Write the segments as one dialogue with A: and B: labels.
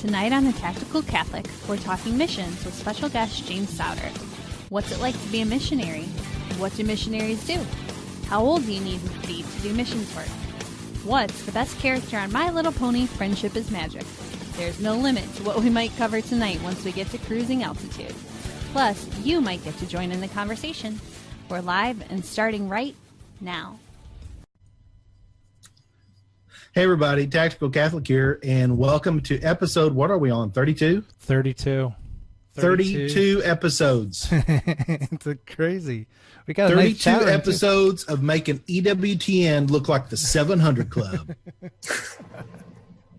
A: Tonight on The Tactical Catholic, we're talking missions with special guest James Sowder. What's it like to be a missionary? What do missionaries do? How old do you need to be to do missions work? What's the best character on My Little Pony Friendship is Magic? There's no limit to what we might cover tonight once we get to cruising altitude. Plus, you might get to join in the conversation. We're live and starting right now.
B: Hey everybody, Tactical Catholic here, and welcome to episode, what are we on, 32?
C: 32
B: episodes.
C: It's crazy. We got
B: 32 episodes of making EWTN look like the 700 Club. That's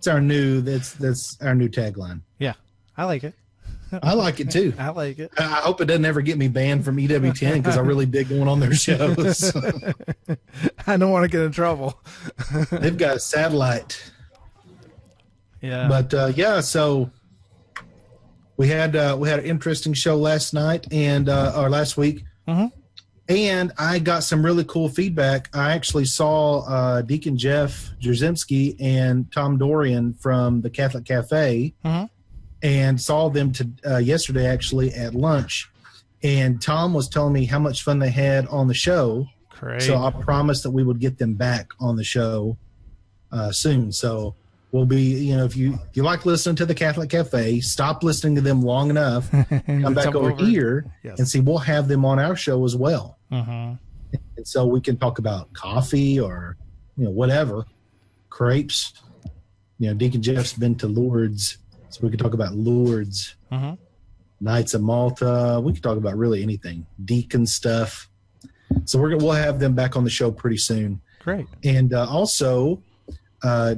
B: our new tagline.
C: Yeah, I like it.
B: I like it too.
C: I like it.
B: I hope it doesn't ever get me banned from EWTN because I really dig going on their shows.
C: I don't want to get in trouble.
B: They've got a satellite.
C: Yeah.
B: But so we had an interesting show last night or last week.
C: Mm-hmm.
B: And I got some really cool feedback. I actually saw Deacon Jeff Jarzymski and Tom Dorian from the Catholic Cafe.
C: Mm-hmm.
B: And saw them yesterday actually at lunch, and Tom was telling me how much fun they had on the show.
C: Great.
B: So I promised that we would get them back on the show soon. So we'll be, if you like listening to the Catholic Cafe, stop listening to them long enough, come back over here,
C: yes,
B: and see, we'll have them on our show as well.
C: Mm-hmm.
B: And so we can talk about coffee or whatever, crepes. Deacon Jeff's been to Lourdes. So we could talk about Lourdes,
C: mm-hmm,
B: Knights of Malta. We could talk about really anything, deacon stuff. So we'll have them back on the show pretty soon.
C: Great.
B: And also,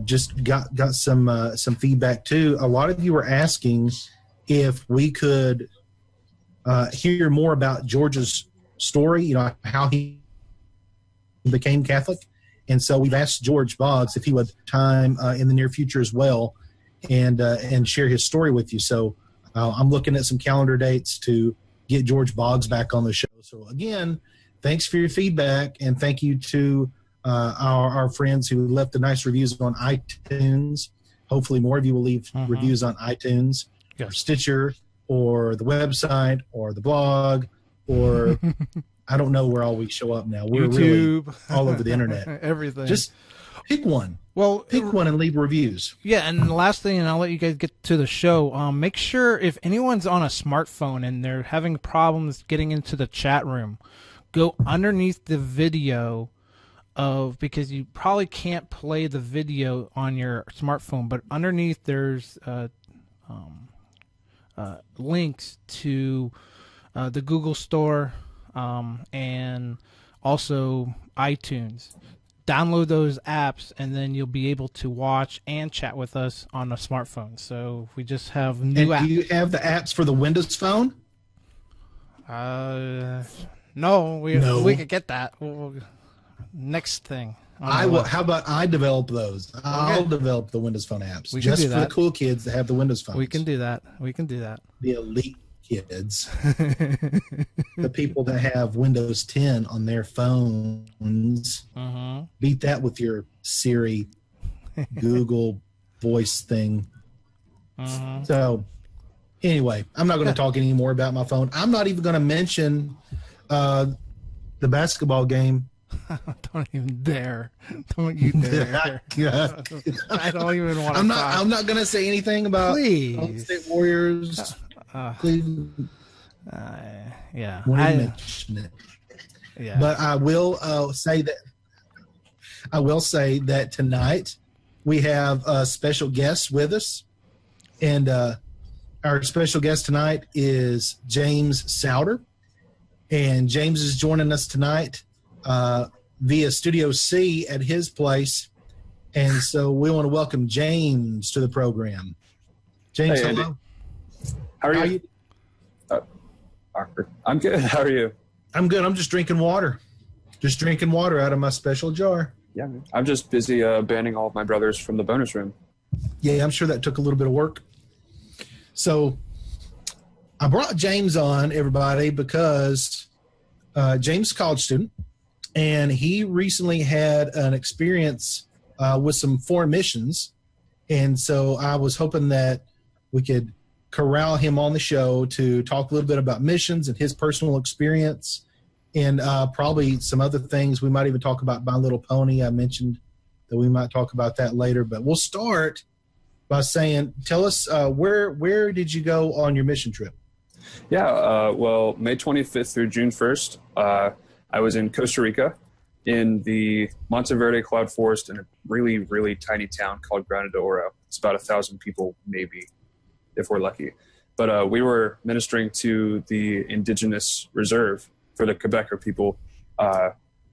B: just got some feedback too. A lot of you were asking if we could hear more about George's story. How he became Catholic, and so we've asked George Boggs if he would have time in the near future as well. And share his story with you. So I'm looking at some calendar dates to get George Boggs back on the show. So again, thanks for your feedback, and thank you to our friends who left the nice reviews on iTunes. Hopefully more of you will leave reviews on iTunes, or Stitcher, or the website, or the blog, or I don't know where all we show up now. We're
C: YouTube.
B: Really all over the internet.
C: Everything.
B: Just pick one.
C: Well,
B: pick one and leave reviews.
C: Yeah, and the last thing, and I'll let you guys get to the show, make sure if anyone's on a smartphone and they're having problems getting into the chat room, go underneath the video because you probably can't play the video on your smartphone, but underneath there's links to the Google Store and also iTunes. Download those apps, and then you'll be able to watch and chat with us on a smartphone. So we just have new apps.
B: Do you have the apps for the Windows phone?
C: No, we could get that. Next thing.
B: How about I develop those? I'll develop the Windows Phone apps just for the cool kids that have the Windows phones.
C: We can do that.
B: The elite kids, the people that have Windows 10 on their phones, beat that with your Siri, Google voice thing. So anyway, I'm not going to talk any more about my phone. I'm not even going to mention the basketball game.
C: Don't even dare. Don't you dare. I don't even want to
B: I'm not going to say anything about Golden State Warriors.
C: Yeah.
B: Mention it. Yeah. But I will say that tonight we have a special guest with us, and our special guest tonight is James Sowder, and James is joining us tonight via Studio C at his place, and so we want to welcome James to the program. James,
D: hey,
B: hello.
D: How are you? I'm good. How are you?
B: I'm good. I'm just drinking water. Just drinking water out of my special jar.
D: Yeah, man. I'm just busy banning all of my brothers from the bonus room.
B: Yeah, I'm sure that took a little bit of work. So I brought James on, everybody, because James is a college student, and he recently had an experience with some foreign missions. And so I was hoping that we could corral him on the show to talk a little bit about missions and his personal experience, and probably some other things. We might even talk about My Little Pony. I mentioned that we might talk about that later, but we'll start by saying, tell us where did you go on your mission trip?
D: Yeah, well, May 25th through June 1st, I was in Costa Rica in the Monteverde Cloud Forest in a really, really tiny town called Grana de Oro. It's about 1,000 people, maybe, if we're lucky. But we were ministering to the indigenous reserve for the Quebecer people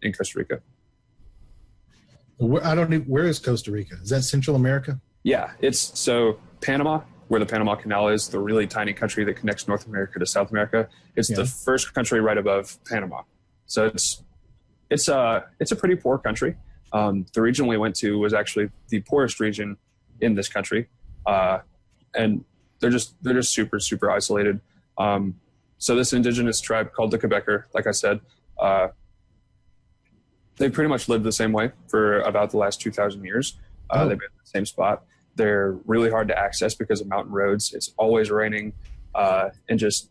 D: in Costa Rica.
B: Where is Costa Rica? Is that Central America?
D: Yeah, it's so Panama, where the Panama Canal is, the really tiny country that connects North America to South America. It's the first country right above Panama. So it's a pretty poor country. The region we went to was actually the poorest region in this country, and they're just super, super isolated. So this indigenous tribe called the Quebecer, like I said, they pretty much lived the same way for about the last 2,000 years. They've been in the same spot. They're really hard to access because of mountain roads. It's always raining, and just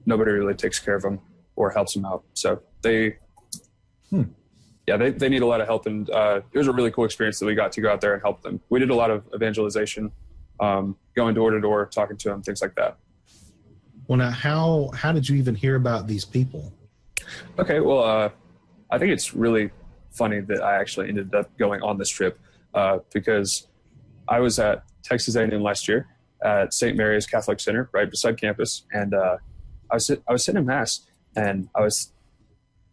D: nobody really takes care of them or helps them out. So they need a lot of help. And it was a really cool experience that we got to go out there and help them. We did a lot of evangelization, going door to door, talking to them, things like that.
B: Well, now, how did you even hear about these people?
D: Okay, well, I think it's really funny that I actually ended up going on this trip because I was at Texas A&M last year at St. Mary's Catholic Center right beside campus, and I was sitting in Mass, and I was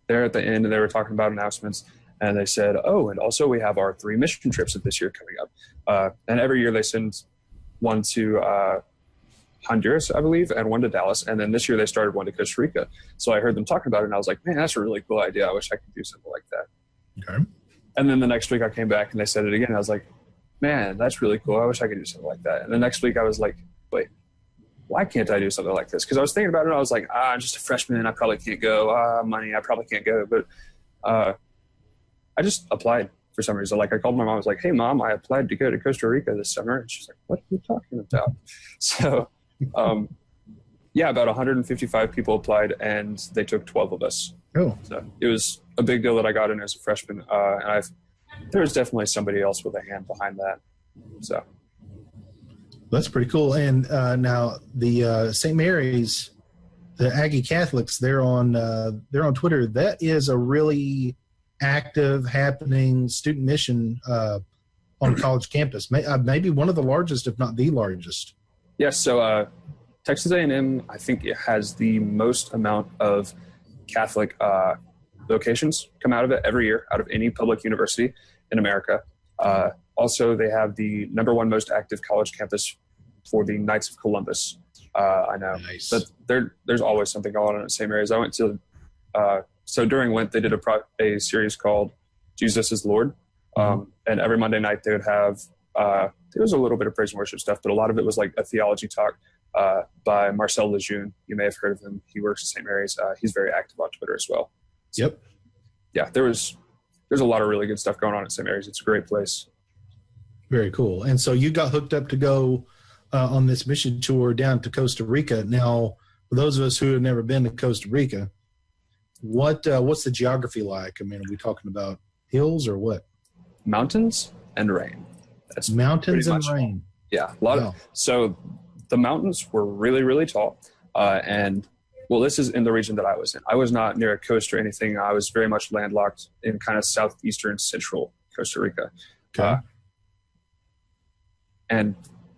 D: there at the end, and they were talking about announcements, and they said, oh, and also we have our 3 mission trips of this year coming up. And every year they send one to Honduras, I believe, and one to Dallas, and then this year they started one to Costa Rica. So I heard them talking about it, and I was like, man, that's a really cool idea. I wish I could do something like that.
B: Okay.
D: And then the next week I came back, and they said it again, and I was like, man, that's really cool. I wish I could do something like that. And the next week I was like, wait, why can't I do something like this? Because I was thinking about it, and I was like, I'm just a freshman. I probably can't go. Money, I probably can't go. But I just applied for some reason. Like I called my mom. I was like, hey, Mom, I applied to go to Costa Rica this summer. And she's like, what are you talking about? So, about 155 people applied, and they took 12 of us.
B: Oh.
D: So it was a big deal that I got in as a freshman. And there was definitely somebody else with a hand behind that. So
B: that's pretty cool. And now the St. Mary's, the Aggie Catholics, they're on Twitter. That is a really active, happening student mission on college campus. Maybe one of the largest, if not the largest.
D: Yes. So Texas A&M, I think it has the most amount of Catholic locations come out of it every year, out of any public university in America. Also, they have the #1 most active college campus for the Knights of Columbus. I know.
B: Nice.
D: But there's always something going on at St. Mary's. I went to, so during Lent, they did a series called Jesus is Lord. And every Monday night they would have, there was a little bit of praise and worship stuff, but a lot of it was like a theology talk by Marcel Lejeune. You may have heard of him. He works at St. Mary's. He's very active on Twitter as well. So,
B: yep.
D: Yeah, there's a lot of really good stuff going on at St. Mary's. It's a great place.
B: Very cool. And so you got hooked up to go on this mission tour down to Costa Rica. Now, for those of us who have never been to Costa Rica, what's the geography like? I mean, are we talking about hills or what?
D: Mountains and rain. That's
B: mountains and rain.
D: Yeah, a lot so the mountains were really, really tall, and well, this is in the region that I was in. I was not near a coast or anything. I was very much landlocked in kind of southeastern central Costa Rica.
B: Okay.
D: And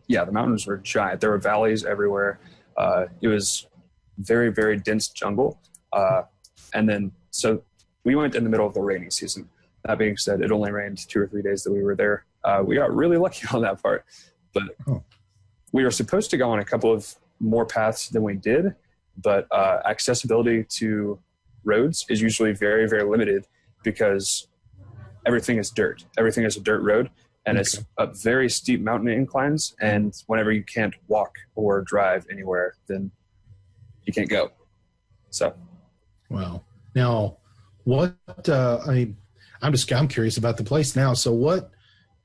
D: yeah, the mountains were giant. There were valleys everywhere. It was very, very dense jungle. And then, so we went in the middle of the rainy season. That being said, it only rained 2 or 3 days that we were there. We got really lucky on that part, but we were supposed to go on a couple of more paths than we did, but accessibility to roads is usually very, very limited because everything is dirt. Everything is a dirt road, and it's up very steep mountain inclines, and whenever you can't walk or drive anywhere, then you can't go. So.
B: Wow. Now, I'm curious about the place now. So what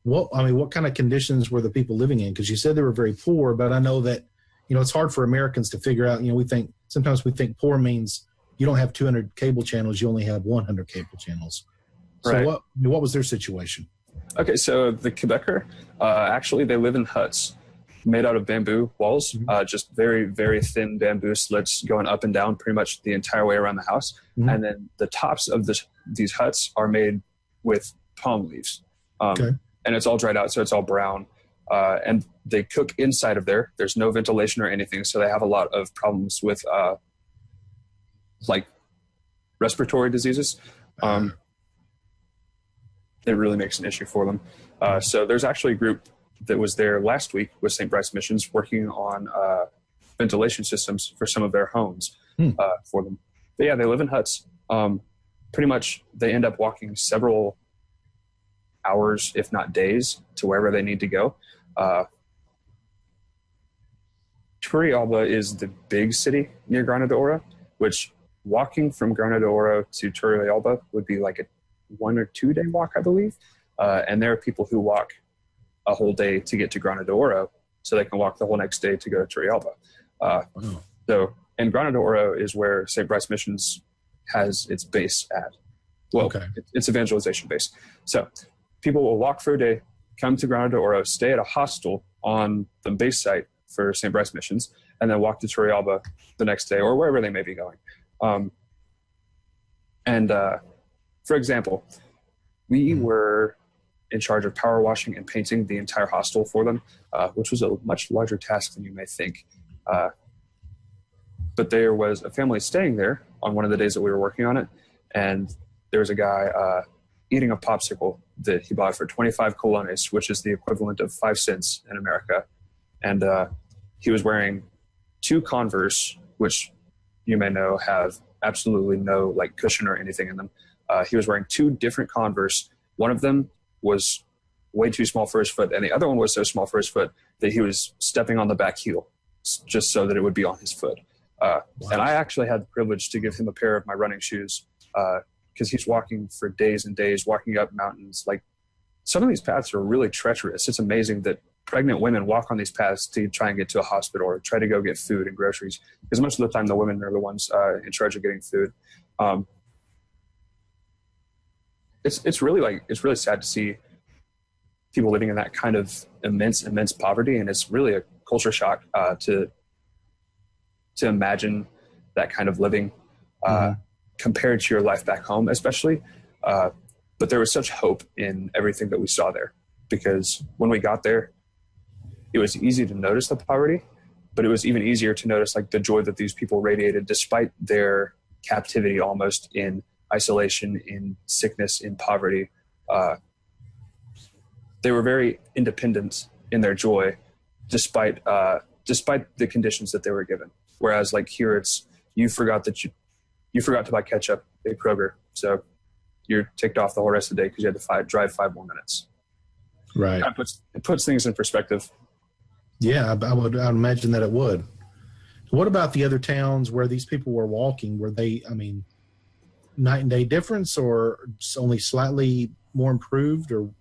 B: what kind of conditions were the people living in? Because you said they were very poor, but I know that, it's hard for Americans to figure out. Sometimes we think poor means you don't have 200 cable channels, you only have 100 cable channels. So
D: Right.
B: what was their situation?
D: Okay, so the Quebecer, actually, they live in huts made out of bamboo walls, just very, very thin bamboo slits going up and down pretty much the entire way around the house.
B: Mhm.
D: And then the tops of these huts are made with palm leaves.
B: Okay.
D: And it's all dried out, so it's all brown. And they cook inside of there. There's no ventilation or anything, so they have a lot of problems with like respiratory diseases. It really makes an issue for them. So there's actually a group that was there last week with St. Bryce Missions working on ventilation systems for some of their homes for them. But yeah, they live in huts. Pretty much they end up walking several hours, if not days, to wherever they need to go. Turrialba is the big city near Granada Oro, which walking from Granada Oro to Turrialba would be like a 1 or 2 day walk, I believe. And there are people who walk a whole day to get to Granada Oro, so they can walk the whole next day to go to Turrialba. So, and Granada Oro is where St. Bryce Missions has its base at. Well,
B: Okay.
D: It's evangelization base. So people will walk for a day, come to Granada Oro, stay at a hostel on the base site for St. Bryce Missions, and then walk to Turrialba the next day or wherever they may be going. For example, we were in charge of power washing and painting the entire hostel for them, which was a much larger task than you may think. But there was a family staying there on one of the days that we were working on it, and there was a guy eating a popsicle that he bought for 25 colones, which is the equivalent of 5 cents in America. And he was wearing 2 Converse, which you may know have absolutely no like cushion or anything in them. He was wearing 2 different Converse. One of them was way too small for his foot, and the other one was so small for his foot that he was stepping on the back heel just so that it would be on his foot. And I actually had the privilege to give him a pair of my running shoes because he's walking for days and days, walking up mountains. Like, some of these paths are really treacherous. It's amazing that pregnant women walk on these paths to try and get to a hospital or try to go get food and groceries, because most of the time the women are the ones in charge of getting food. It's really sad to see people living in that kind of immense poverty, and it's really a culture shock to imagine that kind of living compared to your life back home, especially. But there was such hope in everything that we saw there, because when we got there, it was easy to notice the poverty, but it was even easier to notice like the joy that these people radiated despite their captivity, almost in isolation, in sickness, in poverty. They were very independent in their joy, despite the conditions that they were given. Whereas like here, it's you forgot to buy ketchup at Kroger, so you're ticked off the whole rest of the day because you had to drive 5 more minutes.
B: Right.
D: It puts things in perspective.
B: Yeah, I would imagine that it would. What about the other towns where these people were walking? Were they, night and day difference, or only slightly more improved, or?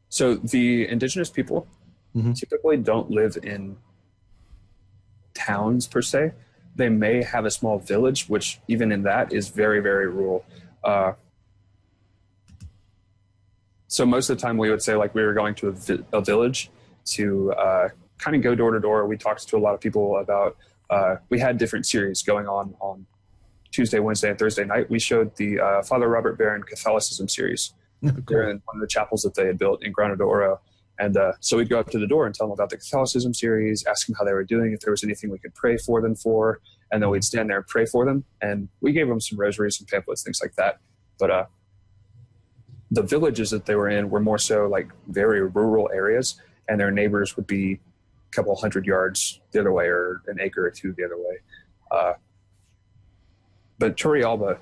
D: So the indigenous people typically don't live in towns per se. They may have a small village, which even in that is very, very rural. So most of the time we would say like we were going to a village to kind of go door to door. We talked to a lot of people about, we had different series going on Tuesday, Wednesday, and Thursday night. We showed the Father Robert Barron Catholicism series.
B: Cool.
D: They're in one of the chapels that they had built in Granada Oro. And so we'd go up to the door and tell them about the Catholicism series, ask them how they were doing, if there was anything we could pray for them for. And then we'd stand there and pray for them. And we gave them some rosaries and pamphlets, things like that. But the villages that they were in were more so like very rural areas, and their neighbors would be a couple 100 yards the other way or an acre or 2 the other way. But Turrialba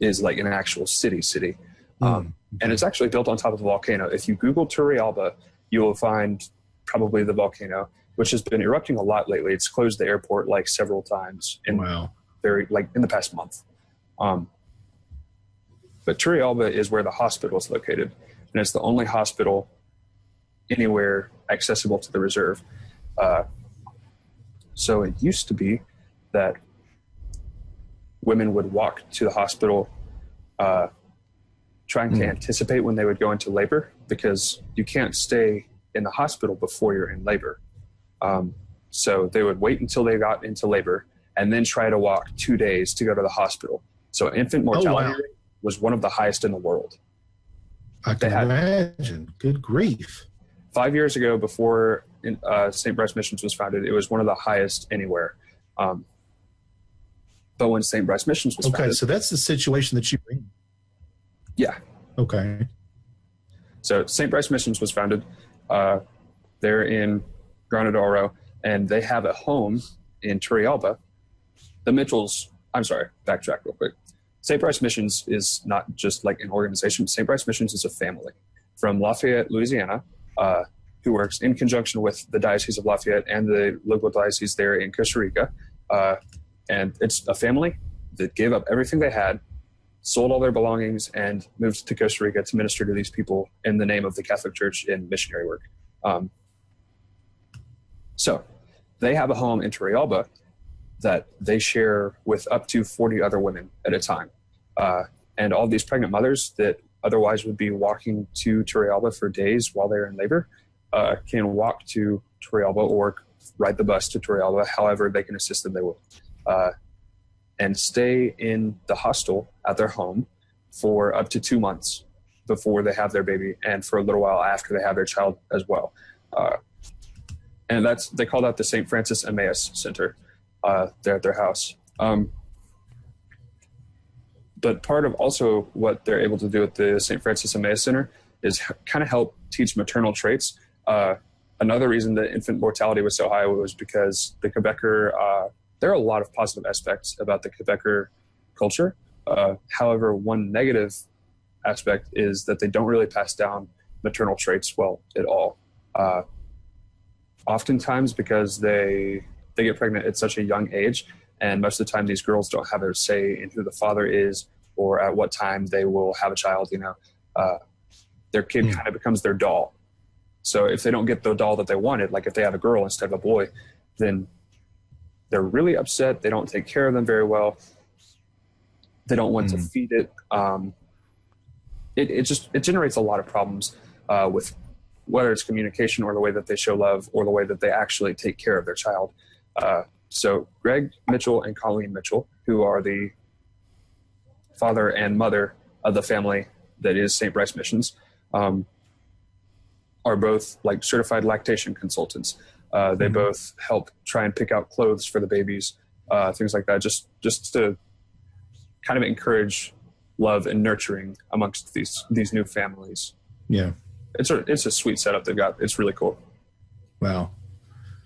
D: is like an actual city. And it's actually built on top of a volcano. If you Google Turrialba, you will find probably the volcano, which has been erupting a lot lately. It's closed the airport like several times in in the past month. But Turrialba is where the hospital is located, and it's the only hospital anywhere accessible to the reserve. So it used to be that women would walk to the hospital trying to anticipate when they would go into labor, because you can't stay in the hospital before you're in labor. So they would wait until they got into labor and then try to walk 2 days to go to the hospiil. So infant mortality rate was one of the highest in the world.
B: I can imagine. Good grief.
D: 5 years ago, before St. Bryce Missions was founded, it was one of the highest anywhere. But when St. Bryce Missions was founded...
B: Okay, so that's the situation that you were in.
D: Yeah.
B: Okay.
D: So St. Bryce Missions was founded. They're in Grana de Oro, and they have a home in Turrialba. The Mitchells... I'm sorry, backtrack real quick. St. Bryce Missions is not just like an organization. St. Bryce Missions is a family from Lafayette, Louisiana, who works in conjunction with the Diocese of Lafayette and the local diocese there in Costa Rica. And it's a family that gave up everything they had, sold all their belongings, and moved to Costa Rica to minister to these people in the name of the Catholic Church in missionary work. So they have a home in Turrialba that they share with up to 40 other women at a time. And all these pregnant mothers that otherwise would be walking to Turrialba for days while they're in labor can walk to Turrialba or ride the bus to Turrialba, however they can assist them, they will. And stay in the hostel at their home for up to 2 months before they have their baby, and for a little while after they have their child as well. And they call that the St. Francis Emmaus Center there at their house. But part of also what they're able to do at the St. Francis Emmaus Center is kind of help teach maternal traits. Another reason that infant mortality was so high was because the Quebecer, there are a lot of positive aspects about the Quebecer culture. However, one negative aspect is that they don't really pass down maternal traits well at all. Oftentimes because they get pregnant at such a young age, and most of the time these girls don't have a say in who the father is or at what time they will have a child. Their kid kind of becomes their doll. So if they don't get the doll that they wanted, like if they have a girl instead of a boy, then they're really upset. They don't take care of them very well. They don't want to feed it. It generates a lot of problems with whether it's communication or the way that they show love or the way that they actually take care of their child. So Greg Mitchell and Colleen Mitchell, who are the father and mother of the family that is St. Bryce Missions, are both like certified lactation consultants. They both help try and pick out clothes for the babies, things like that, just to kind of encourage love and nurturing amongst these new families.
B: Yeah.
D: It's a sweet setup they've got. It's really cool.
B: Wow.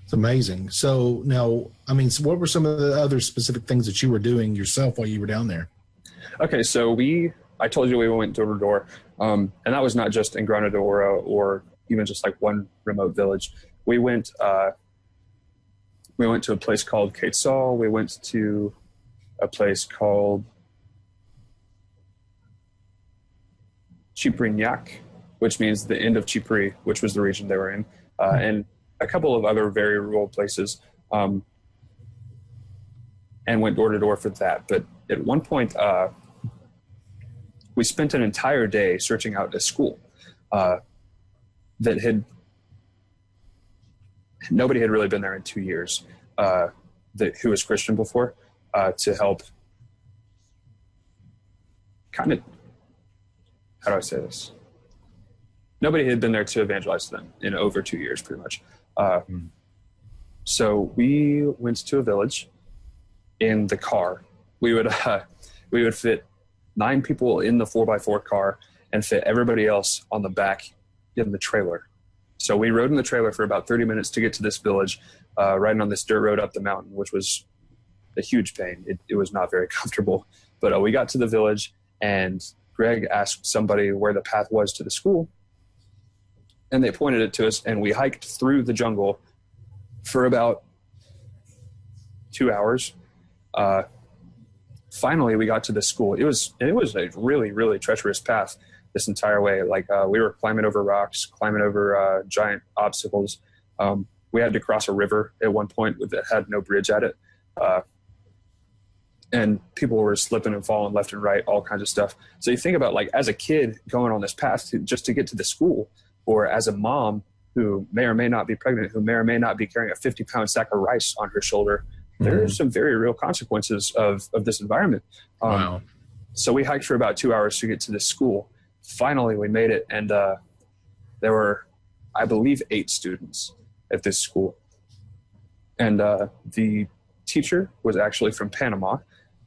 B: It's amazing. So now, so what were some of the other specific things that you were doing yourself while you were down there?
D: Okay, so I told you we went door to door, and that was not just in Grana de Oro or even just like one remote village. We went to a place called Quetzal. We went to a place called Chiprignac, which means the end of Chipre, which was the region they were in, and a couple of other very rural places, and went door to door for that. But at one point, we spent an entire day searching out a school that nobody had really been there in 2 years, who was Christian before, to help kind of, how do I say this? Nobody had been there to evangelize them in over 2 years, pretty much. So we went to a village in the car. We would fit 9 people in the 4x4 car and fit everybody else on the back in the trailer. So we rode in the trailer for about 30 minutes to get to this village, riding on this dirt road up the mountain, which was a huge pain. It was not very comfortable. But we got to the village, and Greg asked somebody where the path was to the school, and they pointed it to us, and we hiked through the jungle for about 2 hours, finally we got to the school. It was a really, really treacherous path this entire way. Like we were climbing over rocks, climbing over giant obstacles. We had to cross a river at one point that had no bridge at it. And people were slipping and falling left and right, all kinds of stuff. So you think about, like, as a kid going on this path just to get to the school, or as a mom who may or may not be pregnant, who may or may not be carrying a 50-pound sack of rice on her shoulder, there are some very real consequences of this environment.
B: Wow.
D: So we hiked for about 2 hours to get to the school. Finally, we made it, and there were, I believe, 8 students at this school. And the teacher was actually from Panama.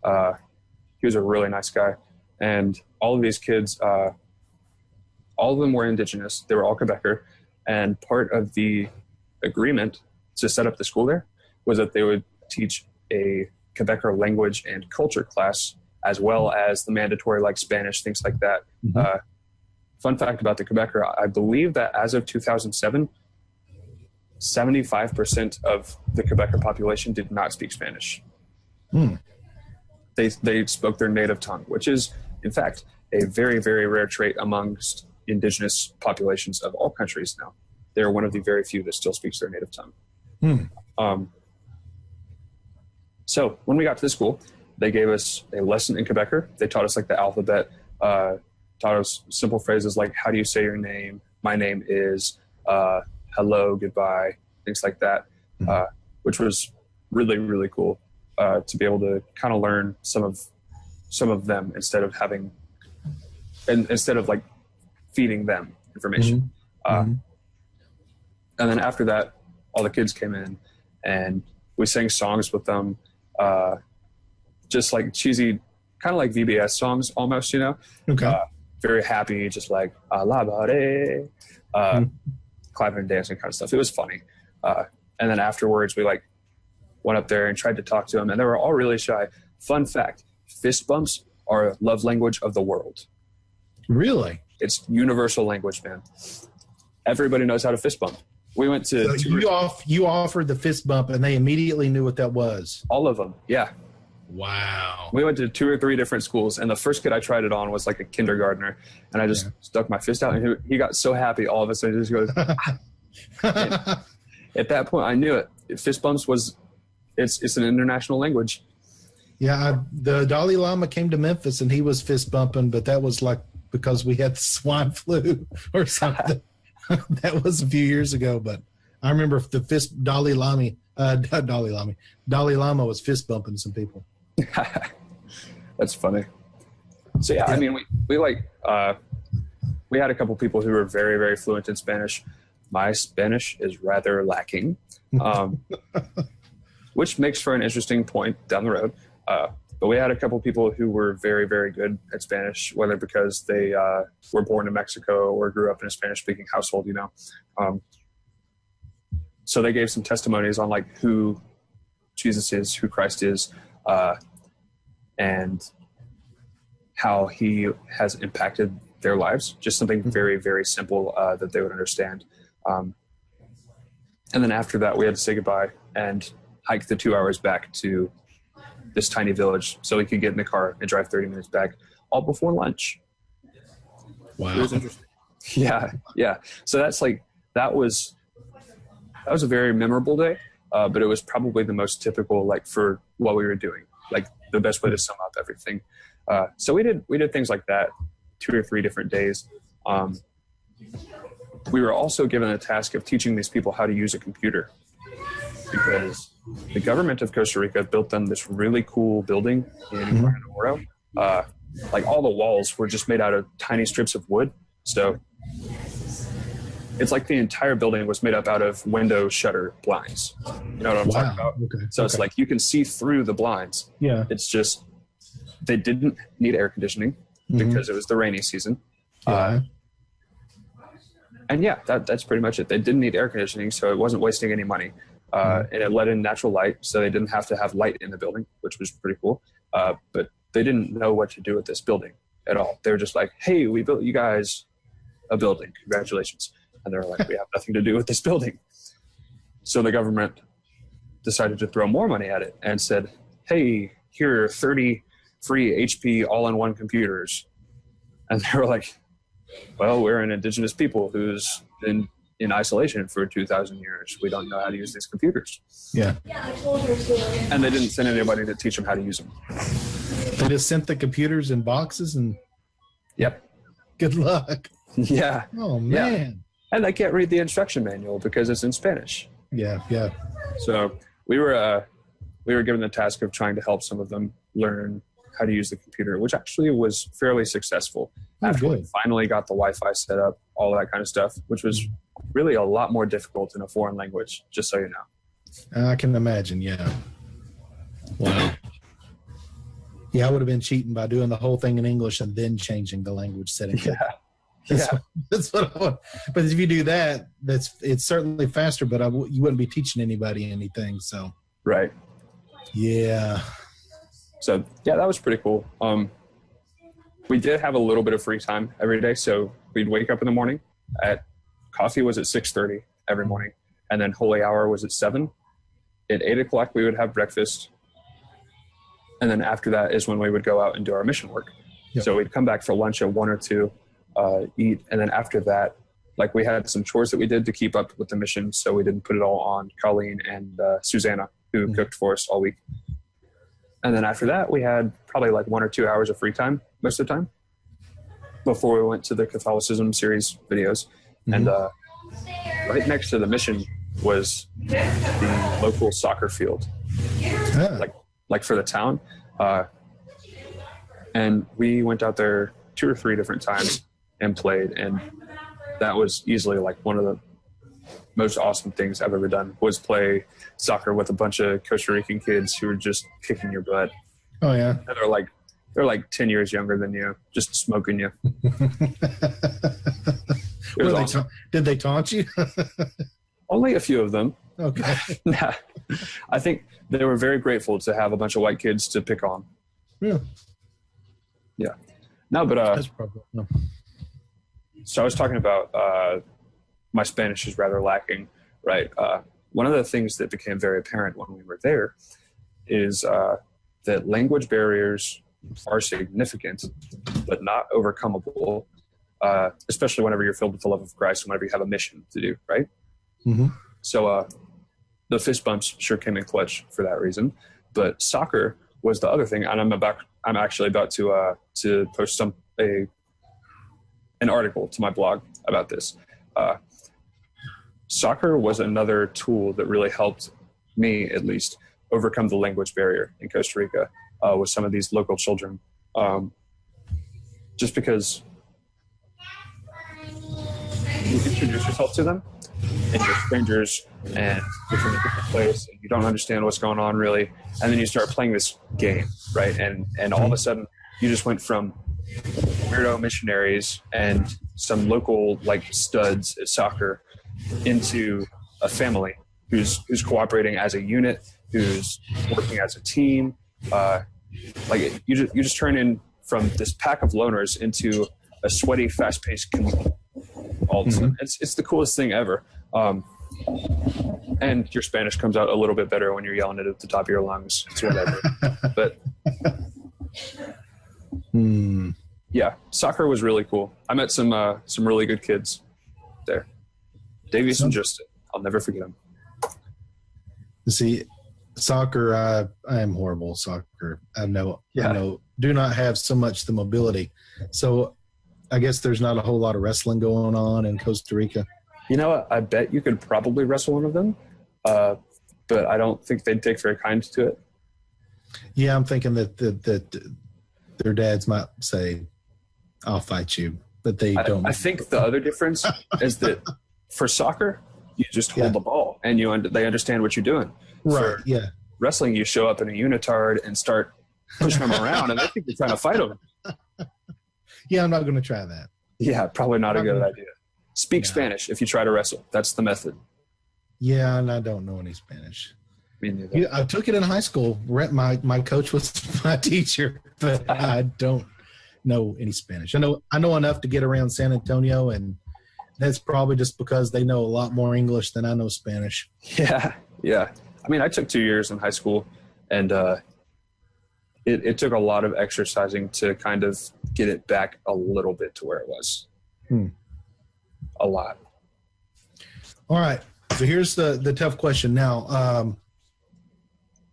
D: He was a really nice guy. And all of these kids, all of them were indigenous. They were all Quebecer. And part of the agreement to set up the school there was that they would teach a Quebecer language and culture class, as well as the mandatory, like, Spanish, things like that. Fun fact about the Quebecer, I believe that as of 2007, 75% of the Quebecer population did not speak Spanish. They spoke their native tongue, which is, in fact, a very, very rare trait amongst indigenous populations of all countries now. They're one of the very few that still speaks their native tongue. So when we got to the school, they gave us a lesson in Quebecer. They taught us, like, the alphabet, taught us simple phrases like, how do you say your name? My name is, hello, goodbye, things like that, which was really, really cool to be able to kind of learn some of them instead of like feeding them information. And then after that, all the kids came in and we sang songs with them, just like cheesy, kind of like VBS songs almost, you know?
B: Okay.
D: Very happy, just like alabare, clapping and dancing kind of stuff. It was funny. And then afterwards, we, like, went up there and tried to talk to them, and they were all really shy. Fun fact, fist bumps are a love language of the world.
B: Really?
D: It's universal language, man. Everybody knows how to fist bump. We went to...
B: So you offered the fist bump, and they immediately knew what that was?
D: All of them, yeah.
B: Wow.
D: We went to 2 or 3 different schools, and the first kid I tried it on was, like, a kindergartner, and I just stuck my fist out, and he got so happy all of a sudden. He just goes... At that point, I knew it. Fist bumps was... It's an international language.
B: Yeah, the Dalai Lama came to Memphis, and he was fist bumping, but that was, like, because we had the swine flu or something. That was a few years ago, but I remember the Dalai Lama was fist bumping some people.
D: That's funny. So yeah, I mean, we had a couple people who were very, very fluent in Spanish. My Spanish is rather lacking, which makes for an interesting point down the road. But we had a couple people who were very, very good at Spanish, whether because they were born in Mexico or grew up in a Spanish-speaking household, you know. So they gave some testimonies on, like, who Jesus is, who Christ is, and how he has impacted their lives. Just something very, very simple that they would understand. And then after that, we had to say goodbye and hike the 2 hours back to this tiny village so we could get in the car and drive 30 minutes back, all before lunch.
B: Wow.
D: It was interesting. Yeah. So that was a very memorable day, but it was probably the most typical, like, for what we were doing, like the best way to sum up everything. So we did things like that 2 or 3 different days. We were also given a task of teaching these people how to use a computer, because the government of Costa Rica built them this really cool building in Gran Oro. Like, all the walls were just made out of tiny strips of wood. So it's like the entire building was made up out of window shutter blinds. You know what I'm talking about?
B: Okay.
D: So it's like you can see through the blinds.
B: Yeah.
D: It's just they didn't need air conditioning because it was the rainy season. And yeah, that's pretty much it. They didn't need air conditioning, so it wasn't wasting any money. And it let in natural light, so they didn't have to have light in the building, which was pretty cool. But they didn't know what to do with this building at all. They were just like, hey, we built you guys a building. Congratulations. And they're like, we have nothing to do with this building. So the government decided to throw more money at it and said, hey, here are 30 free HP all-in-one computers. And they were like, well, we're an indigenous people who's been in isolation for 2,000 years. We don't know how to use these computers.
B: Yeah.
D: And they didn't send anybody to teach them how to use them.
B: They just sent the computers in boxes and
D: Yep.
B: good luck.
D: Yeah.
B: Oh, man.
D: Yeah. And they can't read the instruction manual because it's in Spanish.
B: Yeah, yeah.
D: So we were given the task of trying to help some of them learn how to use the computer, which actually was fairly successful. After we finally got the Wi-Fi set up, all of that kind of stuff, which was really a lot more difficult in a foreign language, just so you know.
B: I can imagine, yeah. Wow. Yeah, I would have been cheating by doing the whole thing in English and then changing the language setting.
D: Yeah.
B: That's what I want. But if you do that, it's certainly faster, but you wouldn't be teaching anybody anything. So
D: Right.
B: Yeah.
D: So yeah, that was pretty cool. We did have a little bit of free time every day. So we'd wake up in the morning coffee was at 6:30 every morning. And then holy hour was at 7. At 8 o'clock, we would have breakfast. And then after that is when we would go out and do our mission work.
B: Yep.
D: So we'd come back for lunch at 1 or 2, eat. And then after that, like we had some chores that we did to keep up with the mission. So we didn't put it all on Colleen and Susanna, who cooked for us all week. And then after that, we had probably like 1 or 2 hours of free time most of the time before we went to the Catholicism series videos. And right next to the mission was the local soccer field, like for the town. And we went out there 2 or 3 different times and played. And that was easily like one of the most awesome things I've ever done, was play soccer with a bunch of Costa Rican kids who were just kicking your butt.
B: Oh yeah.
D: And they're like 10 years younger than you, just smoking you. Awesome.
B: Did they taunt you?
D: Only a few of them.
B: Okay.
D: Nah, I think they were very grateful to have a bunch of white kids to pick on.
B: Yeah.
D: Yeah. No, but
B: That's probably no.
D: So I was talking about my Spanish is rather lacking, right? One of the things that became very apparent when we were there is that language barriers are significant, but not overcomable, especially whenever you're filled with the love of Christ and whenever you have a mission to do, right?
B: Mm-hmm.
D: So the fist bumps sure came in clutch for that reason. But soccer was the other thing, and I'm actually about to post an article to my blog about this. Soccer was another tool that really helped me, at least, overcome the language barrier in Costa Rica with some of these local children. Just because you introduce yourself to them, and you're strangers, and you're from a different place, and you don't understand what's going on really, and then you start playing this game, right? And all of a sudden, you just went from weirdo missionaries and some local like studs at soccer into a family who's cooperating as a unit, who's working as a team. Like you just turn in from this pack of loners into a sweaty, fast-paced community. All of a sudden, it's the coolest thing ever. And your Spanish comes out a little bit better when you're yelling it at the top of your lungs. It's whatever. But yeah, soccer was really cool. I met some really good kids there. Davies and Justin. I'll never forget them.
B: See, soccer, I am horrible at soccer. I know. Do not have so much the mobility. So I guess there's not a whole lot of wrestling going on in Costa Rica.
D: You know what? I bet you could probably wrestle one of them, but I don't think they'd take very kind to it.
B: Yeah, I'm thinking that their dads might say, "I'll fight you," but they don't.
D: I think the other difference is that for soccer, you just hold the ball and they understand what you're doing.
B: Right.
D: For wrestling, you show up in a unitard and start pushing them around, and they think you're trying to fight them.
B: Yeah, I'm not going to try that.
D: Yeah, probably not a good idea. Speak Spanish if you try to wrestle. That's the method.
B: Yeah, and I don't know any Spanish.
D: Me neither.
B: Yeah, I took it in high school. My coach was my teacher, but I don't know any Spanish. I know enough to get around San Antonio, and that's probably just because they know a lot more English than I know Spanish.
D: Yeah. I mean, I took 2 years in high school, and it took a lot of exercising to kind of get it back a little bit to where it was. A lot.
B: All right. So here's the tough question now.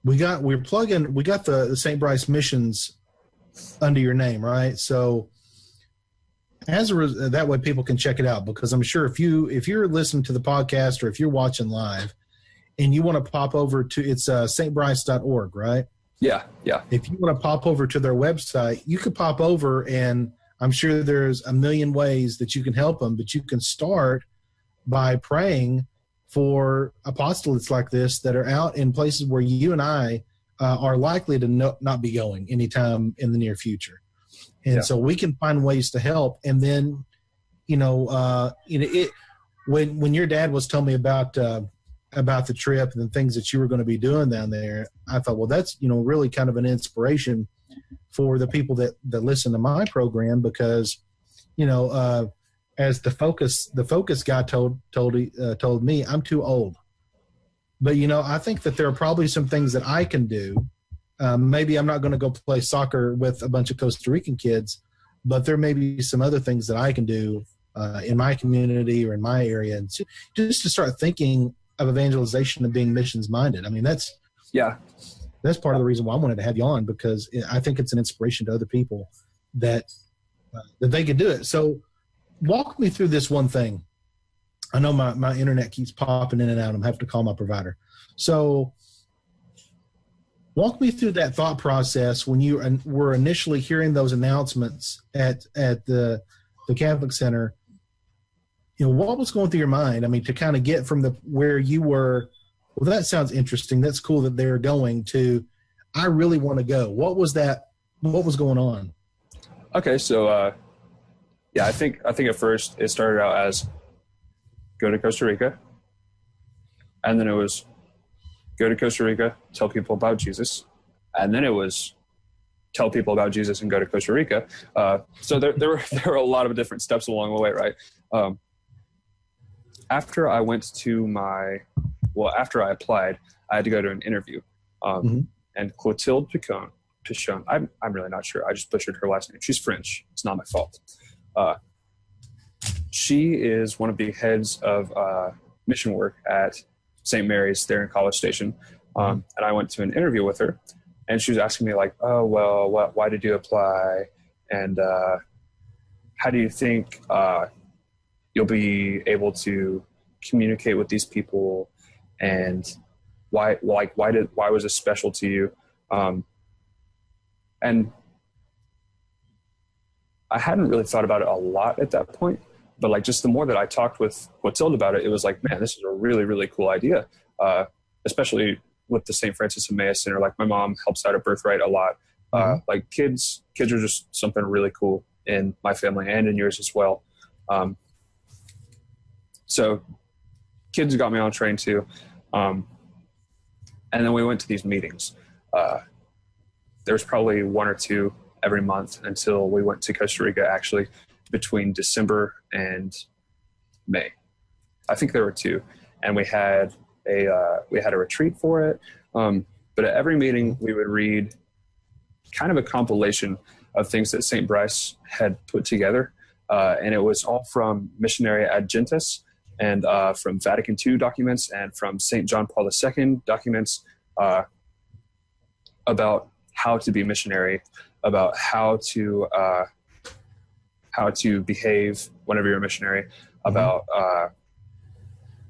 B: We got the St. Bryce Missions under your name, right? So that way people can check it out, because I'm sure if you're listening to the podcast or if you're watching live and you want to pop over to, it's stbryce.org, right?
D: Yeah.
B: If you want to pop over to their website, you could pop over, and I'm sure there's a million ways that you can help them, but you can start by praying for apostolates like this that are out in places where you and I are likely to not be going anytime in the near future. And so we can find ways to help. And then, when your dad was telling me about the trip and the things that you were going to be doing down there, I thought, well, that's, really kind of an inspiration for the people that listen to my program, because, as the focus guy told me, I'm too old. But, I think that there are probably some things that I can do. Maybe I'm not going to go play soccer with a bunch of Costa Rican kids, but there may be some other things that I can do in my community or in my area, and just to start thinking of evangelization and being missions minded. I mean, that's part of the reason why I wanted to have you on, because I think it's an inspiration to other people that they could do it. So walk me through this one thing. I know my internet keeps popping in and out. I'm having to call my provider. So walk me through that thought process when you were initially hearing those announcements at the Catholic Center. What was going through your mind? I mean, to kind of get from where you were, well, that sounds interesting, that's cool that they're going, to, I really want to go. What was that? What was going on?
D: Okay, so I think at first it started out as go to Costa Rica, and then it was go to Costa Rica, tell people about Jesus, and then it was tell people about Jesus and go to Costa Rica. So there were a lot of different steps along the way, right? After I applied, I had to go to an interview. And Clotilde Pichon, I'm really not sure. I just butchered her last name. She's French. It's not my fault. She is one of the heads of mission work at St. Mary's there in College Station. And I went to an interview with her, and she was asking me like, oh, well, why did you apply? And how do you think you'll be able to communicate with these people, and why was this special to you? And I hadn't really thought about it a lot at that point, but like just the more that I talked with Clotilde about it, it was like, man, this is a really, really cool idea. Especially with the St. Francis of Emmaus Center. Like my mom helps out at Birthright a lot. Like kids are just something really cool in my family and in yours as well. So kids got me on train too. And then we went to these meetings. There was probably one or two every month until we went to Costa Rica, actually, between December and May. I think there were two. And we had a retreat for it. But at every meeting, we would read kind of a compilation of things that St. Bryce had put together. And it was all from Missionary Ad Gentis, and from Vatican II documents, and from St. John Paul II documents about how to be missionary, about how to behave whenever you're a missionary, about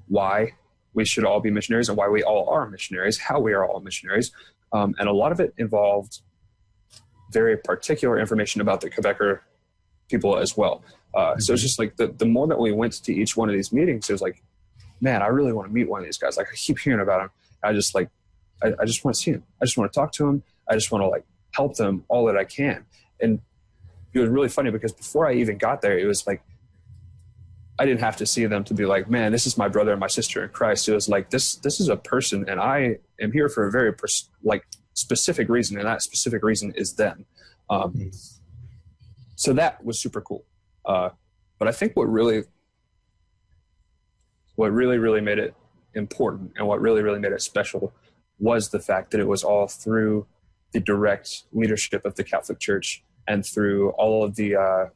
D: why we should all be missionaries and why we all are missionaries, how we are all missionaries. And a lot of it involved very particular information about the Quebecer people as well. So it's just like the more that we went to each one of these meetings, it was like, man, I really want to meet one of these guys. Like I keep hearing about him. I just want to see him. I just want to talk to him. I just want to like help them all that I can. And it was really funny because before I even got there, it was like, I didn't have to see them to be like, man, this is my brother and my sister in Christ. It was like, this is a person, and I am here for a very specific reason, and that specific reason is them. So that was super cool. But I think what really made it important and what really made it special was the fact that it was all through the direct leadership of the Catholic Church and through all of the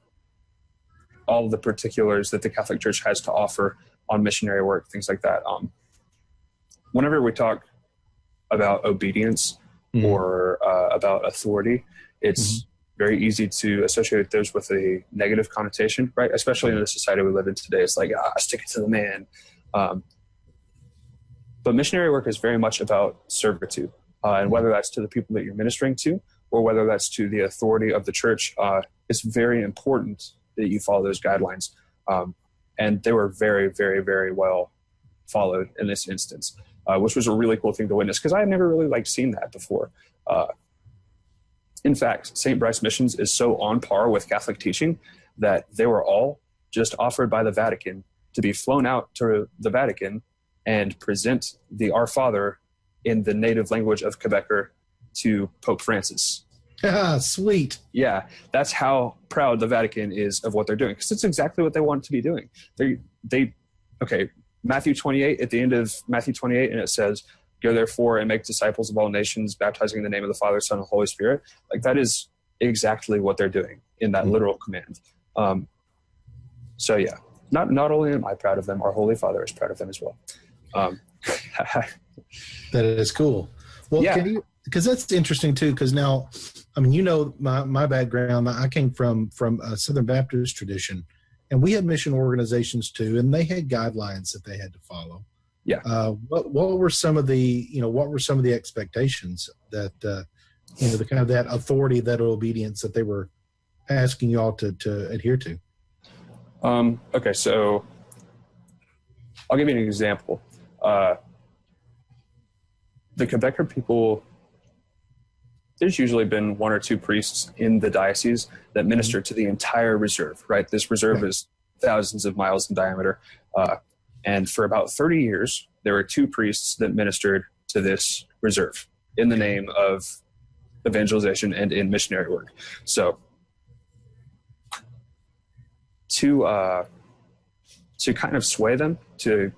D: particulars that the Catholic Church has to offer on missionary work, things like that. Whenever we talk about obedience or about authority, it's very easy to associate those with a negative connotation, right? Especially in the society we live in today. It's like, stick it to the man. But missionary work is very much about servitude. And whether that's to the people that you're ministering to or whether that's to the authority of the church, it's very important that you follow those guidelines. And they were very, very, very well followed in this instance, which was a really cool thing to witness because I had never really seen that before. In fact, St. Bryce Missions is so on par with Catholic teaching that they were all just offered by the Vatican to be flown out to the Vatican and present the Our Father in the native language of Quebecer to Pope Francis.
B: Sweet.
D: Yeah, that's how proud the Vatican is of what they're doing, because it's exactly what they want to be doing. Okay, Matthew 28, at the end of Matthew 28, and it says, "Go therefore and make disciples of all nations, baptizing in the name of the Father, Son, and Holy Spirit." That is exactly what they're doing in that literal command. So yeah, not only am I proud of them, our Holy Father is proud of them as well.
B: That is cool. Well,
D: Yeah.
B: because that's interesting too, because now, my background, I came from a Southern Baptist tradition, and we had mission organizations too, and they had guidelines that they had to follow.
D: Yeah.
B: What were some of the expectations that, the kind of that authority, that obedience that they were asking y'all to adhere to?
D: Okay, so I'll give you an example. The Quebecer people, there's usually been one or two priests in the diocese that minister to the entire reserve, right? This reserve is thousands of miles in diameter. And for about 30 years, there were two priests that ministered to this reserve in the name of evangelization and in missionary work. So to kind of sway them, to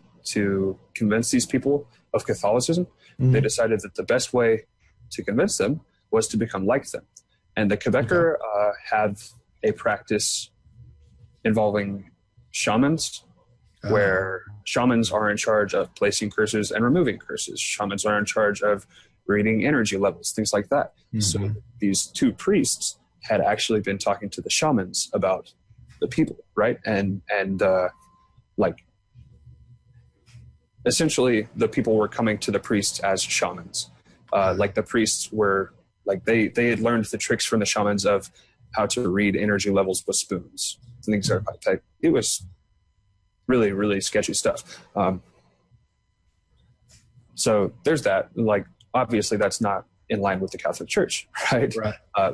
D: convince these people of Catholicism, they decided that the best way to convince them was to become like them. And the Quebecer have a practice involving shamans, where shamans are in charge of placing curses and removing curses. Shamans are in charge of reading energy levels, things like that. So these two priests had actually been talking to the shamans about the people, right? And essentially the people were coming to the priests as shamans. The priests were they had learned the tricks from the shamans of how to read energy levels with spoons. Things like that. It was really, really sketchy stuff. So there's that. Obviously that's not in line with the Catholic Church, right?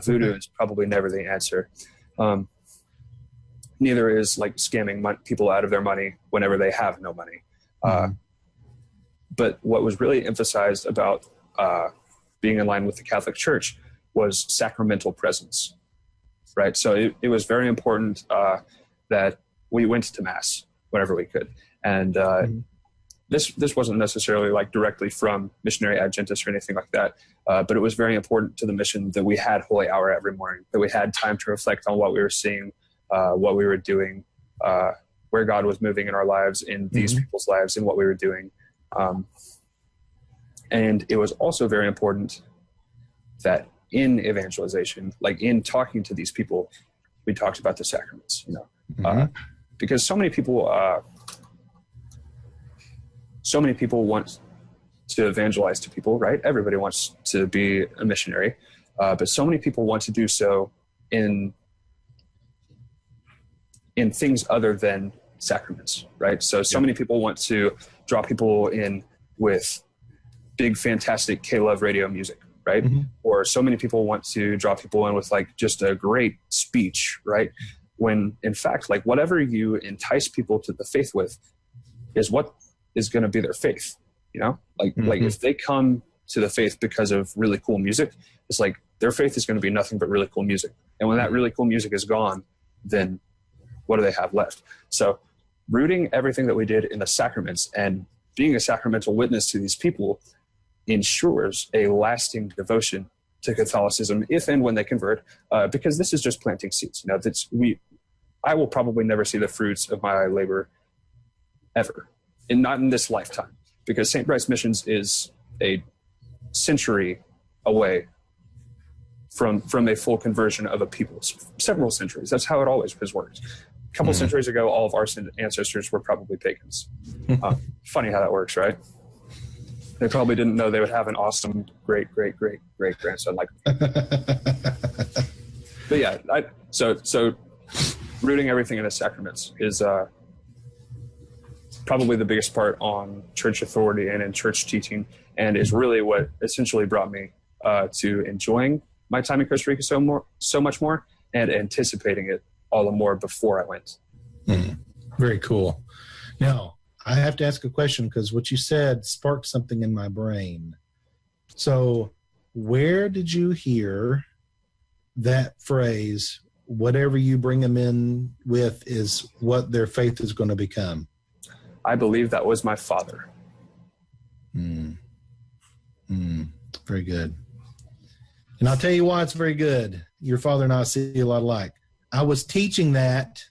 D: Voodoo is probably never the answer. Neither is scamming people out of their money whenever they have no money. But what was really emphasized about being in line with the Catholic Church was sacramental presence, right? So it was very important that we went to Mass whenever we could. And this wasn't necessarily directly from Missionary Adventists or anything like that, but it was very important to the mission that we had Holy Hour every morning, that we had time to reflect on what we were seeing, what we were doing, where God was moving in our lives, in these people's lives, and what we were doing. And it was also very important that in evangelization, in talking to these people, we talked about the sacraments, because so many people want to evangelize to people, right? Everybody wants to be a missionary, but so many people want to do so in things other than sacraments, right? So many people want to draw people in with big, fantastic K-Love radio music, right? Or so many people want to draw people in with just a great speech, right? When in fact, whatever you entice people to the faith with is what is going to be their faith, if they come to the faith because of really cool music, it's their faith is going to be nothing but really cool music. And when that really cool music is gone, then what do they have left? So rooting everything that we did in the sacraments and being a sacramental witness to these people ensures a lasting devotion to Catholicism if and when they convert, because this is just planting seeds. You know, I will probably never see the fruits of my labor ever, and not in this lifetime, because St. Bryce Missions is a century away from a full conversion of a people. Several centuries. That's how it always has worked. A couple centuries ago, all of our ancestors were probably pagans. Funny how that works, right? They probably didn't know they would have an awesome great grandson like me. But yeah, so rooting everything in the sacraments is probably the biggest part on church authority and in church teaching, and is really what essentially brought me to enjoying my time in Costa Rica so much more, and anticipating it all the more before I went.
B: Very cool. Now, I have to ask a question, because what you said sparked something in my brain. So where did you hear that phrase, whatever you bring them in with is what their faith is going to become?
D: I believe that was my father.
B: Very good. And I'll tell you why it's very good. Your father and I see a lot alike. I was teaching that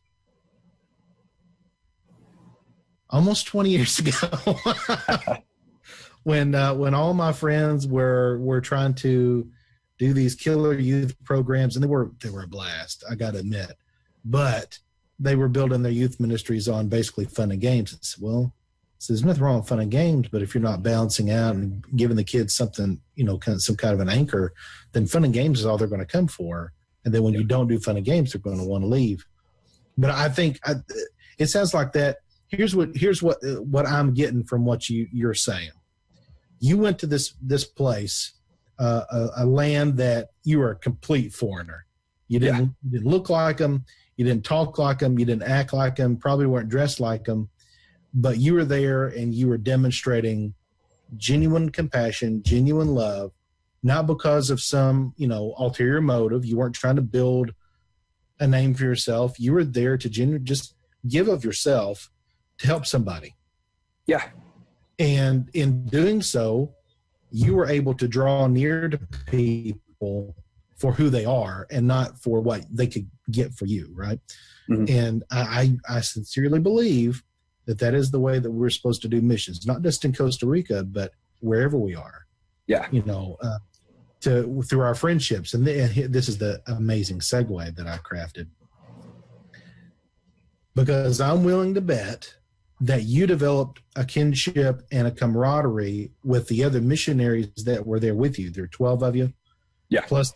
B: almost 20 years ago when all my friends were trying to do these killer youth programs, and they were a blast, I got to admit, but they were building their youth ministries on basically fun and games. It's, well, so there's nothing wrong with fun and games, but if you're not balancing out and giving the kids something, some kind of an anchor, then fun and games is all they're going to come for. And then when you don't do fun and games, they're going to want to leave. But I think it sounds like that. Here's what I'm getting from what you're saying. You went to this place, a land that you were a complete foreigner. You didn't look like them. You didn't talk like them. You didn't act like them. Probably weren't dressed like them. But you were there and you were demonstrating genuine compassion, genuine love, not because of some, ulterior motive. You weren't trying to build a name for yourself. You were there to just give of yourself to help somebody.
D: Yeah.
B: And in doing so, you were able to draw near to people for who they are and not for what they could get for you, right? And I sincerely believe that is the way that we're supposed to do missions, not just in Costa Rica, but wherever we are.
D: Yeah.
B: Through our friendships. And this is the amazing segue that I crafted. Because I'm willing to bet that you developed a kinship and a camaraderie with the other missionaries that were there with you. There are 12 of you.
D: Yeah.
B: Plus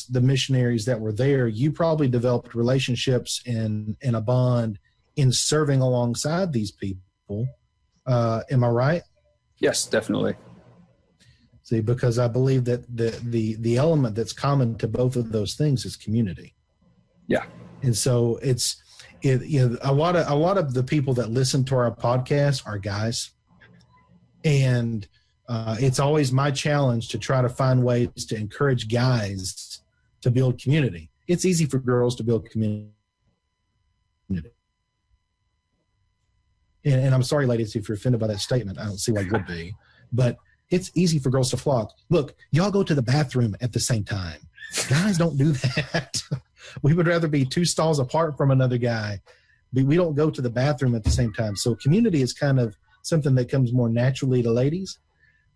B: the missionaries that were there. You probably developed relationships and a bond in serving alongside these people. Am I right?
D: Yes, definitely.
B: See, because I believe that the element that's common to both of those things is community.
D: Yeah.
B: And so a lot of the people that listen to our podcast are guys, and it's always my challenge to try to find ways to encourage guys to build community. It's easy for girls to build community. And I'm sorry, ladies, if you're offended by that statement. I don't see why you would be. But it's easy for girls to flock. Look, y'all go to the bathroom at the same time. Guys don't do that. We would rather be 2 stalls apart from another guy. We don't go to the bathroom at the same time. So community is kind of something that comes more naturally to ladies.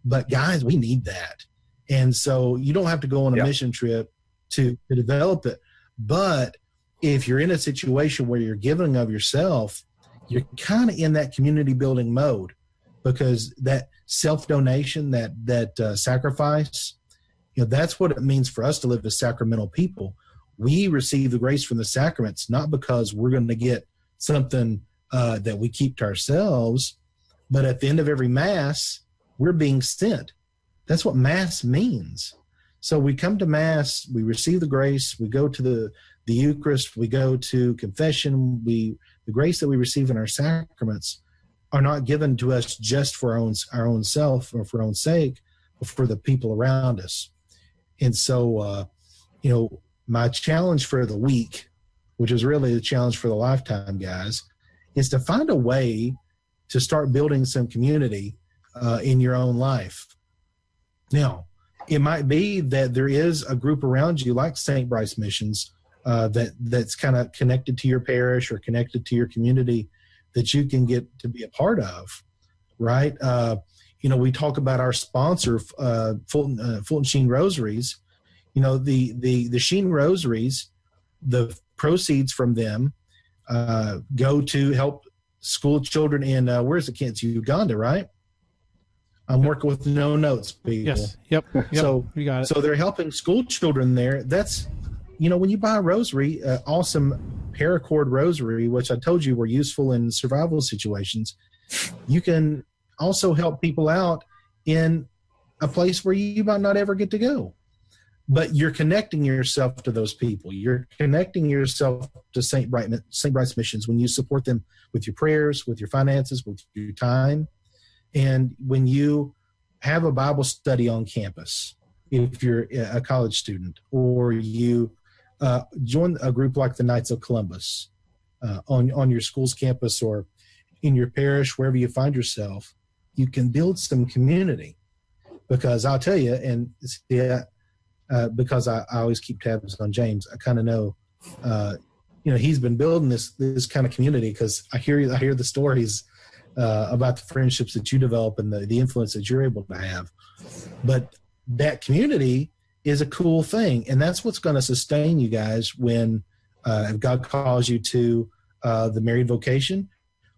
B: But guys, we need that. And so you don't have to go on a mission trip to develop it. But if you're in a situation where you're giving of yourself, you're kind of in that community building mode, because that self-donation, that sacrifice, that's what it means for us to live as sacramental people. We receive the grace from the sacraments, not because we're going to get something that we keep to ourselves, but at the end of every Mass, we're being sent. That's what Mass means. So we come to Mass, we receive the grace, we go to the Eucharist, we go to confession, the grace that we receive in our sacraments are not given to us just for our own self or for our own sake, but for the people around us. And so, my challenge for the week, which is really the challenge for the lifetime, guys, is to find a way to start building some community in your own life. Now, it might be that there is a group around you like St. Bryce Missions that's kind of connected to your parish or connected to your community that you can get to be a part of, right? We talk about our sponsor, Fulton Sheen Rosaries. The Sheen Rosaries, the proceeds from them go to help school children in, where's the kids? Uganda, right? I'm working with no notes, people.
C: Yes. Yep.
B: So
C: you got it.
B: So they're helping school children there. That's, when you buy a rosary, awesome paracord rosary, which I told you were useful in survival situations, you can also help people out in a place where you might not ever get to go. But you're connecting yourself to those people. You're connecting yourself to St. Bryce Missions when you support them with your prayers, with your finances, with your time. And when you have a Bible study on campus, if you're a college student, or you join a group like the Knights of Columbus on your school's campus or in your parish, wherever you find yourself, you can build some community. Because I'll tell you, and because I always keep tabs on James, I kind of know, he's been building this kind of community, because I hear the stories about the friendships that you develop and the influence that you're able to have. But that community is a cool thing, and that's what's going to sustain you guys when if God calls you to the married vocation,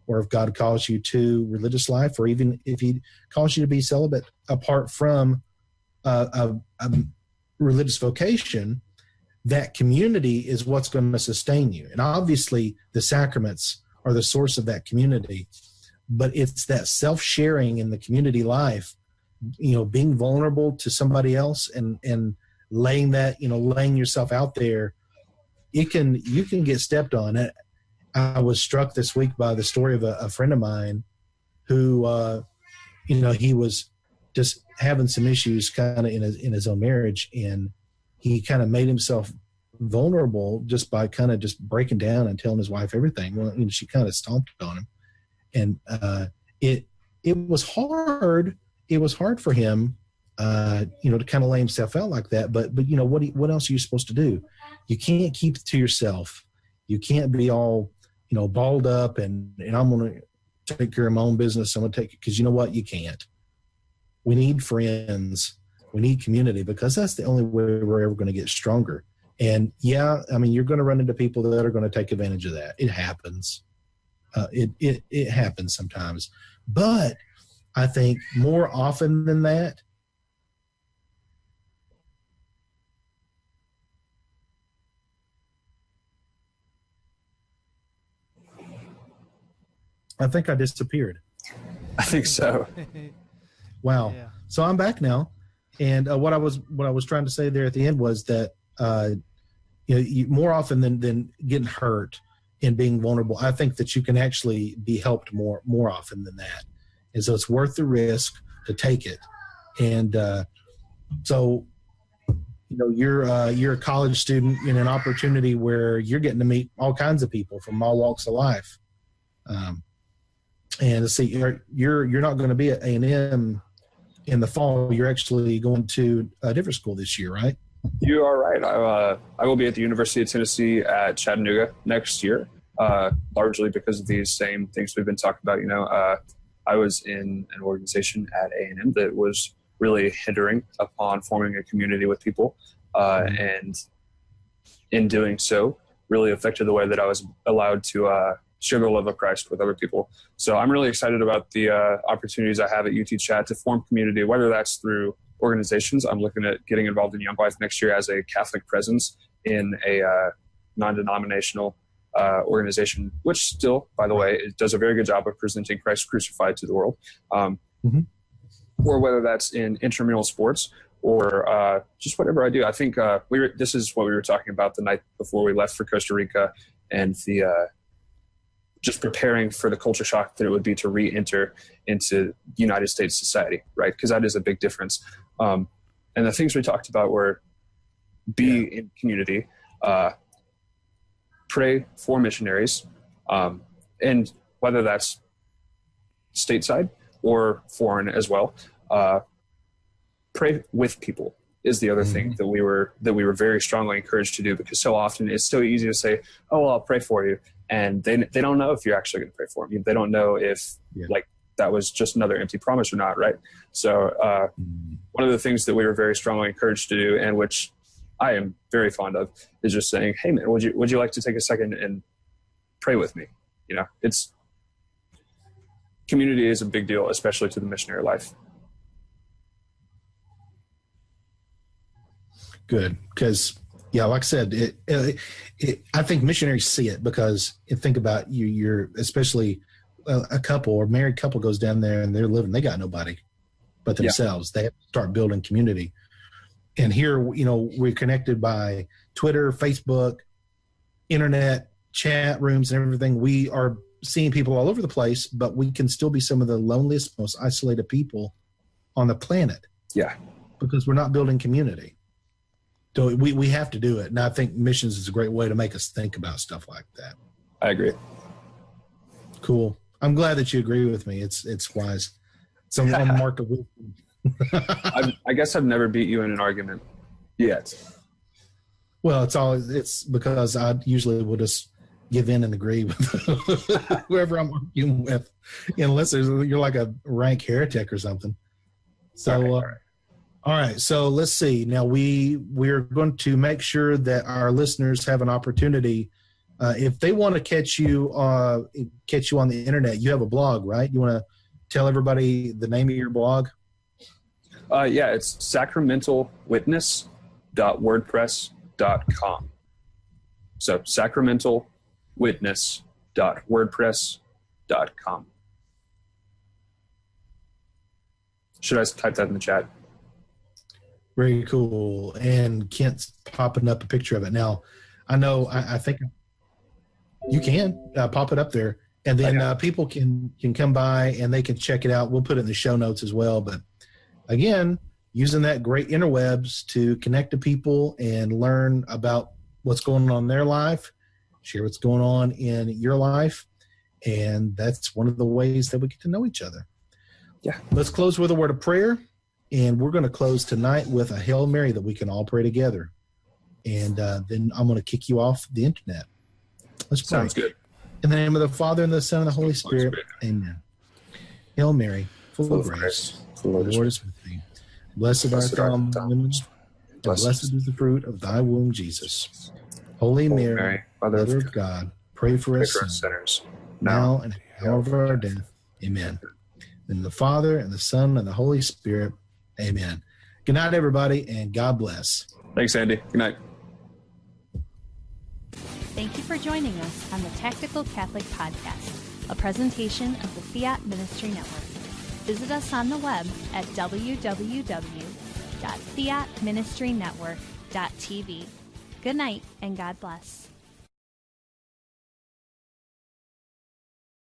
B: or if God calls you to religious life, or even if he calls you to be celibate apart from a religious vocation. That community is what's going to sustain you. And obviously the sacraments are the source of that community, but it's that self-sharing in the community life, being vulnerable to somebody else and laying yourself out there. You can get stepped on. I was struck this week by the story of a friend of mine who, he was just having some issues kind of in his own marriage, and he kind of made himself vulnerable just by kind of just breaking down and telling his wife everything. Well, she kind of stomped on him, and it was hard. It was hard for him, to kind of lay himself out like that. But what else are you supposed to do? You can't keep it to yourself. You can't be all balled up and I'm going to take care of my own business. I'm going to take it, because you know what? You can't. We need friends. We need community, because that's the only way we're ever going to get stronger. And you're going to run into people that are going to take advantage of that. It happens. It happens sometimes. But I think more often than that, I think I disappeared.
D: I think so.
B: Wow.
C: Yeah.
B: So I'm back now. And what I was trying to say there at the end was that you, more often than getting hurt and being vulnerable, I think that you can actually be helped more often than that. And so it's worth the risk to take it. And so you're a college student in an opportunity where you're getting to meet all kinds of people from all walks of life. And let's see, you're not going to be at A&M in the fall. You're actually going to a different school this year, right?
D: You are right. I will be at the University of Tennessee at Chattanooga next year, largely because of these same things we've been talking about. I was in an organization at A&M that was really hindering upon forming a community with people, and in doing so, really affected the way that I was allowed to share the love of Christ with other people. So I'm really excited about the opportunities I have at UT Chat to form community, whether that's through organizations. I'm looking at getting involved in Young Life next year as a Catholic presence in a non-denominational organization, which still, by the way, it does a very good job of presenting Christ crucified to the world. Or whether that's in intramural sports or just whatever I do. I think this is what we were talking about the night before we left for Costa Rica, and the just preparing for the culture shock that it would be to re-enter into United States society, right? Because that is a big difference. And the things we talked about were in community, pray for missionaries, and whether that's stateside or foreign as well, pray with people, is the other thing that we were very strongly encouraged to do, because so often it's so easy to say, oh, well, I'll pray for you. And they don't know if you're actually going to pray for them. They don't know if like that was just another empty promise or not. Right. So one of the things that we were very strongly encouraged to do, and which I am very fond of, is just saying, hey man, would you like to take a second and pray with me? It's community is a big deal, especially to the missionary life.
B: Good, because like I said, I think missionaries see it, because think about you're especially a couple or married couple goes down there and they're living, they got nobody but themselves. They have to start building community. And here, we're connected by Twitter, Facebook, internet, chat rooms, and everything. We are seeing people all over the place, but we can still be some of the loneliest, most isolated people on the planet.
D: Yeah.
B: Because we're not building community. So we have to do it. And I think missions is a great way to make us think about stuff like that.
D: I agree.
B: Cool. I'm glad that you agree with me. It's wise. It's a mark of wisdom.
D: I guess I've never beat you in an argument yet.
B: Well, it's because I usually will just give in and agree with whoever I'm arguing with, unless you're like a rank heretic or something. So, all right. So let's see. Now we're going to make sure that our listeners have an opportunity. If they want to catch you on the internet, you have a blog, right? You want to tell everybody the name of your blog?
D: It's sacramentalwitness.wordpress.com. So sacramentalwitness.wordpress.com. Should I type that in the chat?
B: Very cool. And Kent's popping up a picture of it now. I think you can pop it up there, and then people can come by and they can check it out. We'll put it in the show notes as well. But again, using that great interwebs to connect to people and learn about what's going on in their life, share what's going on in your life. And that's one of the ways that we get to know each other.
D: Yeah.
B: Let's close with a word of prayer. And we're going to close tonight with a Hail Mary that we can all pray together. And then I'm going to kick you off the internet. Let's pray.
D: Sounds good.
B: In the name of the Father, and the Son, and the Holy Spirit. Amen. Hail Mary, full of grace. The Lord is with thee. Blessed art thou among women, and blessed is the fruit of thy womb, Jesus. Holy Mary, Mother of God, pray for us
D: sinners,
B: now and at the hour of our death. Amen. In the Father, and the Son, and the Holy Spirit. Amen. Good night, everybody, and God bless.
D: Thanks, Andy. Good night.
A: Thank you for joining us on the Tactical Catholic Podcast, a presentation of the Fiat Ministry Network. Visit us on the web at www.fiatministrynetwork.tv. Good night, and God bless.